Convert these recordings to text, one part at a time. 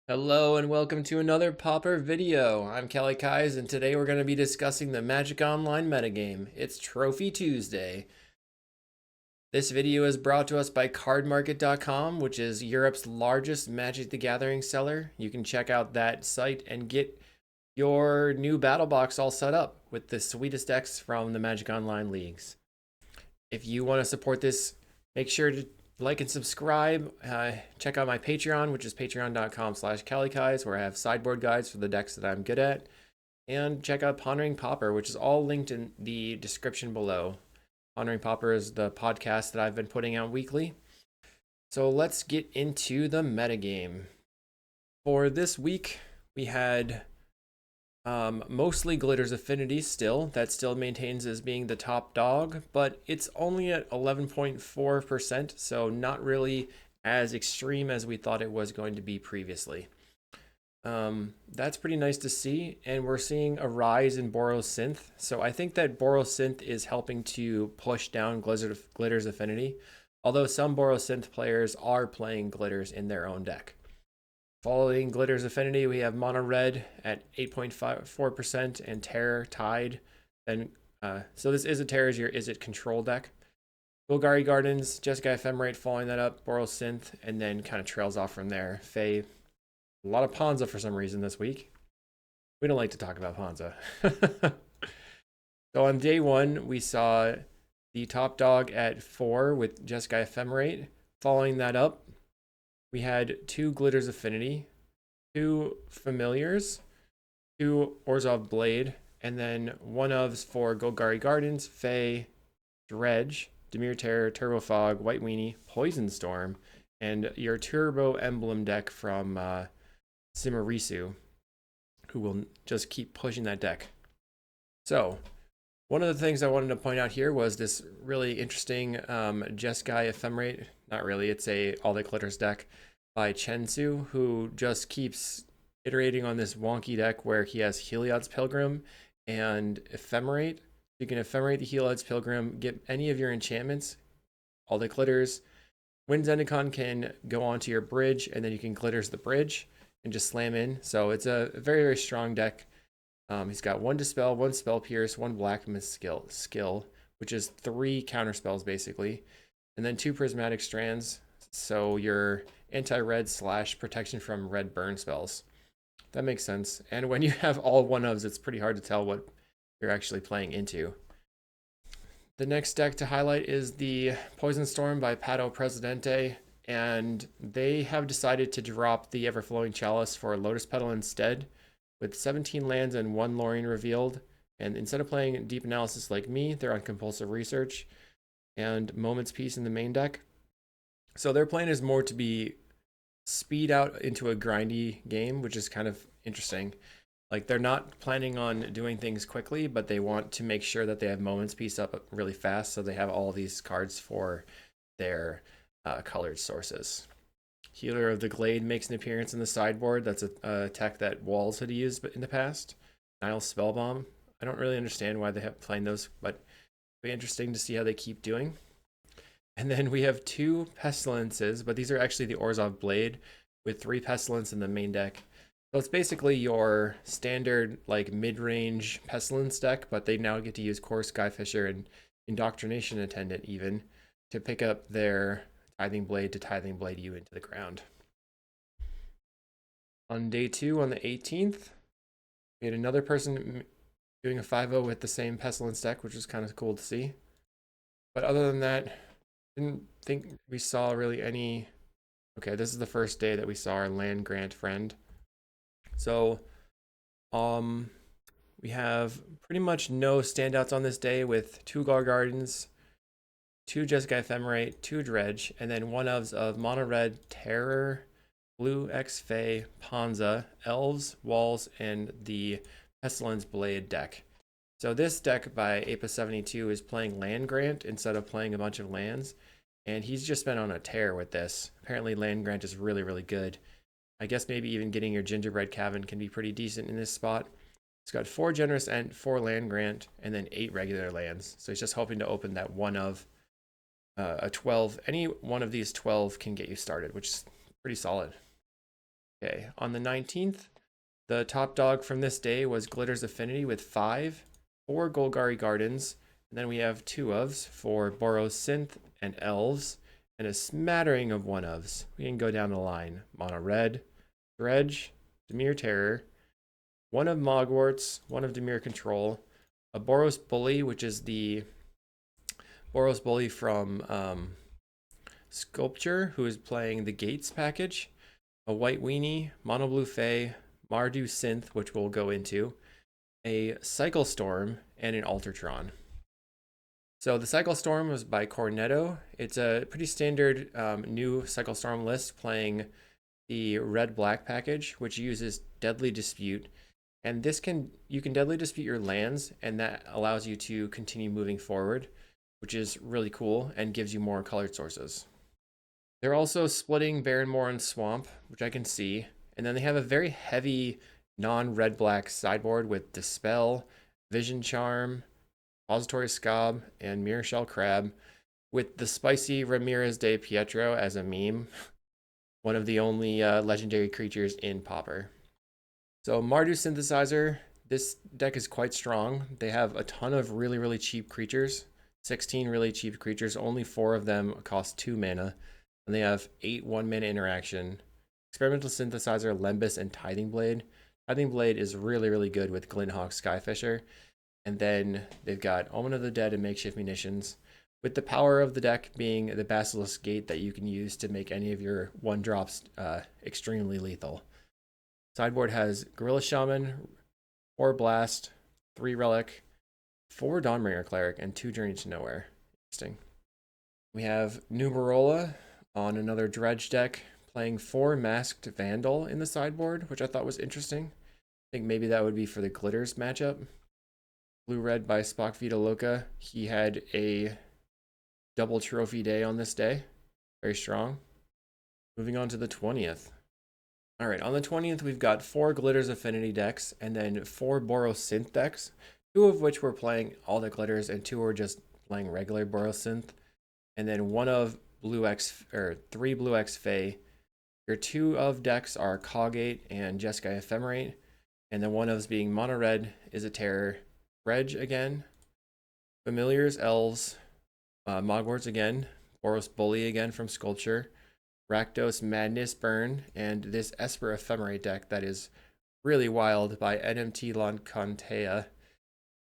Hello and welcome to another Pauper video. I'm kalikaiz and today we're going to be discussing the Magic Online metagame. It's Trophy Tuesday. This video is brought to us by cardmarket.com, which is Europe's largest Magic the Gathering seller. You can check out that site and get your new battle box all set up with the sweetest decks from the Magic Online leagues. If you want to support this, make sure to like and subscribe. Check out my Patreon, which is patreon.com/kalikaiz, where I have sideboard guides for the decks that I'm good at. And check out Pondering Pauper, which is all linked in the description below. Pondering Pauper is the podcast that I've been putting out weekly. So let's get into the metagame. For this week, we had mostly Glitter's Affinity still. That still maintains as being the top dog, but it's only at 11.4%, so not really as extreme as we thought it was going to be previously. That's pretty nice to see, and we're seeing a rise in Boros Synth. So I think that Boros Synth is helping to push down Glitter's Affinity, although some Boros Synth players are playing Glitters in their own deck. Following Glitter's Affinity, we have Mono Red at 8.4% and Terror tied. And so this is a Terror's Year Is It control deck. Golgari Gardens, Jeskai Ephemerate following that up, Boros Synth, and then kind of trails off from there. Fae, a lot of Ponza for some reason this week. We don't like to talk about Ponza. So on day one, we saw the top dog at 4 with Jeskai Ephemerate. Following that up, we had 2 Glitter's Affinity, 2 Familiars, 2 Orzhov Blade, and then one ofs for Golgari Gardens, Fae, Dredge, Dimir Terror, Turbo Fog, White Weenie, Poison Storm, and your Turbo Emblem deck from Simarisu, who will just keep pushing that deck. So, one of the things I wanted to point out here was this really interesting Jeskai Ephemerate. Not really, it's a All the Glitters deck by Chensu, who just keeps iterating on this wonky deck where he has Heliod's Pilgrim and Ephemerate. You can Ephemerate the Heliod's Pilgrim, get any of your enchantments, All the Glitters. Wind Zendikon can go onto your bridge, and then you can Glitters the bridge and just slam in. So it's a very, very strong deck. He's got 1 Dispel, 1 Spell Pierce, 1 Blacksmith skill, which is 3 counter spells basically, and then 2 Prismatic Strands, so your anti-red / protection from red burn spells. That makes sense. And when you have all 1-ofs, it's pretty hard to tell what you're actually playing into. The next deck to highlight is the Poison Storm by Pato Presidente, and they have decided to drop the Everflowing Chalice for Lotus Petal instead, with 17 lands and 1 Lorien revealed. And instead of playing Deep Analysis like me, they're on Compulsive Research and Moment's Peace in the main deck. So their plan is more to be speed out into a grindy game, which is kind of interesting. Like, they're not planning on doing things quickly, but they want to make sure that they have Moment's Peace up really fast, so they have all these cards for their colored sources. Healer of the Glade makes an appearance in the sideboard. That's a tech that Walls had used in the past. Nile Spellbomb. I don't really understand why they have playing those, but it'll be interesting to see how they keep doing. And then we have 2 Pestilences, but these are actually the Orzhov Blade with 3 Pestilence in the main deck. So it's basically your standard like mid-range Pestilence deck, but they now get to use Core Skyfisher and Indoctrination Attendant even to pick up their Tithing Blade to Tithing Blade you into the ground. On day 2, on the 18th, we had another person doing a 5-0 with the same Pestilence deck, which was kind of cool to see. But other than that, didn't think we saw really any. Okay, this is the first day that we saw our land grant friend. So, we have pretty much no standouts on this day with 2 Gar Gardens, 2 Jeskai Ephemerate, 2 Dredge, and then 1-ofs of Mono Red, Terror, Blue X Fae, Ponza, Elves, Walls, and the Pestilence Blade deck. So this deck by Apa72 is playing Land Grant instead of playing a bunch of lands, and he's just been on a tear with this. Apparently Land Grant is really, really good. I guess maybe even getting your Gingerbread Cabin can be pretty decent in this spot. It's got 4 Generous Ent, 4 Land Grant, and then 8 regular lands. So he's just hoping to open that one of a 12. Any one of these 12 can get you started, which is pretty solid. Okay, on the 19th, the top dog from this day was Glitter's Affinity with 5, 4 Golgari Gardens, and then we have 2-ofs for Boros Synth and Elves, and a smattering of 1-ofs. We can go down the line. Mono Red, Dredge, Dimir Terror, 1 of Mogwarts, 1 of Dimir Control, a Boros Bully, which is the Boros Bully from Sculpture, who is playing the Gates package, a White Weenie, Mono Blue Fae, Mardu Synth, which we'll go into, a Cycle Storm, and an Altertron. So the Cycle Storm was by Cornetto. It's a pretty standard new Cycle Storm list playing the red-black package, which uses Deadly Dispute. And you can Deadly Dispute your lands, and that allows you to continue moving forward, which is really cool and gives you more colored sources. They're also splitting Barrenmoor and Swamp, which I can see. And then they have a very heavy non-red-black sideboard with Dispel, Vision Charm, Repository Scob, and Mirror Shell Crab, with the spicy Ramirez de Pietro as a meme. One of the only legendary creatures in Pauper. So Mardu Synthesizer, this deck is quite strong. They have a ton of really, really cheap creatures. 16 really cheap creatures. Only 4 of them cost 2 mana. And they have 8 1-mana interaction. Experimental Synthesizer, Lembas, and Tithing Blade. Tithing Blade is really, really good with Glinthawk Skyfisher. And then they've got Omen of the Dead and Makeshift Munitions, with the power of the deck being the Basilisk Gate that you can use to make any of your 1-drops extremely lethal. Sideboard has Gorilla Shaman, 4 Blast, 3 Relic, 4 Dawnbringer Cleric, and 2 Journey to Nowhere. Interesting. We have Numerola on another Dredge deck, playing 4 Masked Vandal in the sideboard, which I thought was interesting. I think maybe that would be for the Glitters matchup. Blue-Red by Spock Vita Loca. He had a double trophy day on this day. Very strong. Moving on to the 20th. All right, on the 20th, we've got 4 Glitters Affinity decks and then 4 Boros Synth decks, 2 of which were playing all the Glitters and 2 were just playing regular Boros Synth. And then 1 of 3 Blue X Fae. Your 2 of decks are Cogate and Jeskai Ephemerate. And then 1 of being Mono Red is a Terror. Dredge again, Familiars, Elves, Mogwarts again, Boros Bully again from Sculpture, Rakdos, Madness, Burn, and this Esper Ephemerate deck that is really wild by NMT Lancontea.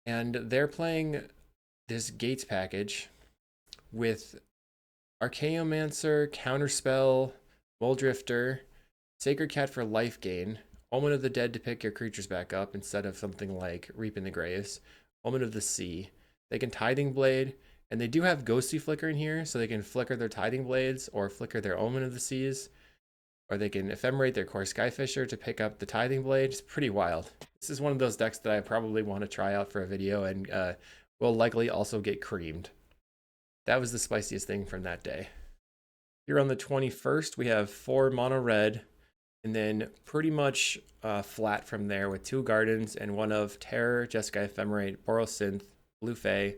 And they're playing this Gates package with Archaeomancer, Counterspell, Muldrifter, Sacred Cat for life gain, Omen of the Dead to pick your creatures back up instead of something like Reap in the Graves, Omen of the Sea. They can Tithing Blade, and they do have Ghostly Flicker in here, so they can flicker their Tithing Blades or flicker their Omen of the Seas, or they can Ephemerate their Core Skyfisher to pick up the Tithing Blade. It's pretty wild. This is one of those decks that I probably want to try out for a video and will likely also get creamed. That was the spiciest thing from that day. Here on the 21st, we have 4 Mono Red, and then pretty much flat from there with 2 Gardens and 1 of Terror, Jeskai Ephemerate, Boros Synth, Blue Fae,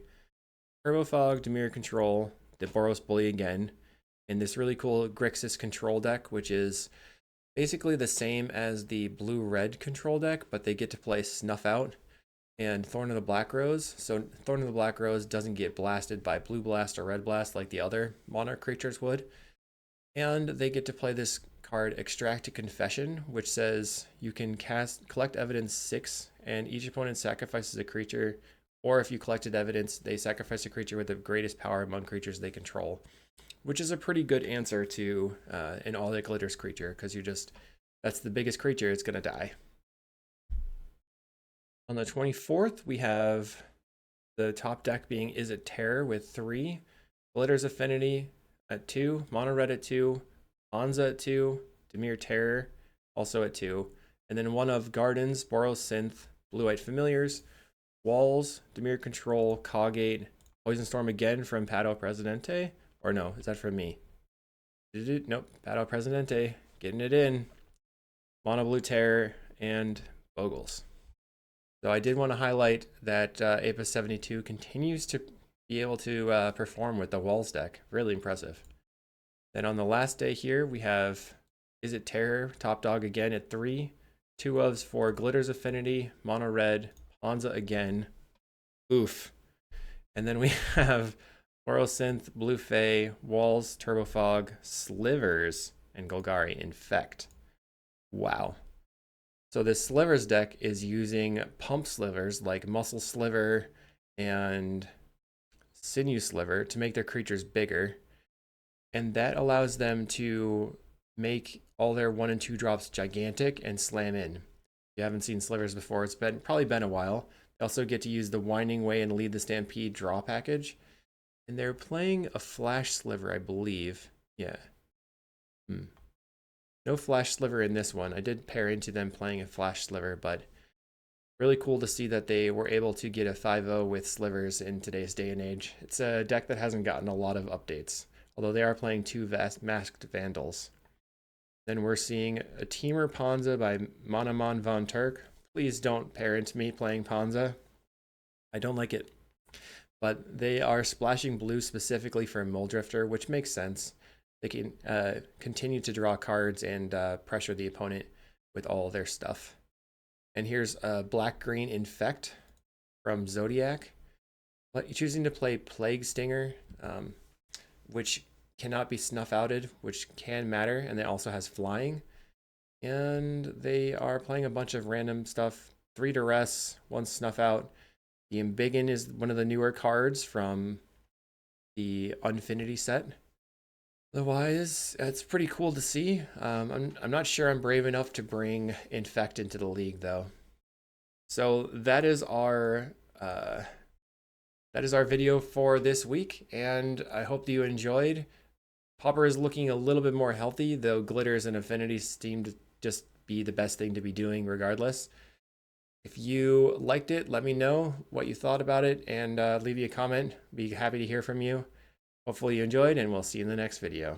Turbo Fog, Dimir Control, the Boros Bully again, and this really cool Grixis Control deck, which is basically the same as the Blue-Red Control deck, but they get to play Snuff Out and Thorn of the Black Rose. So Thorn of the Black Rose doesn't get blasted by Blue Blast or Red Blast like the other Monarch creatures would. And they get to play this card, Extract a Confession, which says you can collect evidence 6, and each opponent sacrifices a creature, or if you collected evidence, they sacrifice a creature with the greatest power among creatures they control, which is a pretty good answer to an All That Glitters creature, because that's the biggest creature, it's going to die. On the 24th, we have the top deck being Is It Terror with 3, Glitters Affinity at 2, Mono Red at 2, Anza at 2, Dimir Terror also at 2, and then 1 of Gardens, Boros Synth, Blue-White Familiars, Walls, Dimir Control, Cogate, Poison Storm again from Pato Presidente, or no, is that from me? Nope, Pato Presidente, getting it in, Mono Blue Terror, and Bogles. So I did want to highlight that Apis 72 continues to be able to perform with the Walls deck. Really impressive. Then on the last day here, we have Is It Terror, top dog again at 3. 2 ofs for Glitters Affinity, Mono Red, Hansa again. Oof. And then we have Orosynth, Blue Fey, Walls, Turbofog, Slivers, and Golgari Infect. Wow. So this Slivers deck is using pump slivers like Muscle Sliver and Sinew Sliver to make their creatures bigger. And that allows them to make all their 1 and 2 drops gigantic and slam in. If you haven't seen Slivers before, it's probably been a while. They also get to use the Winding Way and Lead the Stampede draw package. And they're playing a Flash Sliver, I believe. Yeah. No Flash Sliver in this one. I did pair into them playing a Flash Sliver, but really cool to see that they were able to get a 5-0 with Slivers in today's day and age. It's a deck that hasn't gotten a lot of updates, although they are playing 2 Masked Vandals. Then we're seeing a Teamer Ponza by Monomon Von Turk. Please don't pair into me playing Ponza. I don't like it. But they are splashing blue specifically for Muldrifter, which makes sense. They can continue to draw cards and pressure the opponent with all their stuff. And here's a black-green Infect from Zodiac. Choosing to play Plague Stinger, which cannot be snuff-outed, which can matter, and it also has flying. And they are playing a bunch of random stuff. 3 Duress, 1 Snuff-Out. The Embiggen is one of the newer cards from the Unfinity set. Otherwise, it's pretty cool to see. I'm not sure I'm brave enough to bring Infect into the league, though. So that is our video for this week, and I hope that you enjoyed. Pauper is looking a little bit more healthy, though Glitters and Affinities seem to just be the best thing to be doing regardless. If you liked it, let me know what you thought about it, and leave me a comment. Be happy to hear from you. Hopefully you enjoyed, and we'll see you in the next video.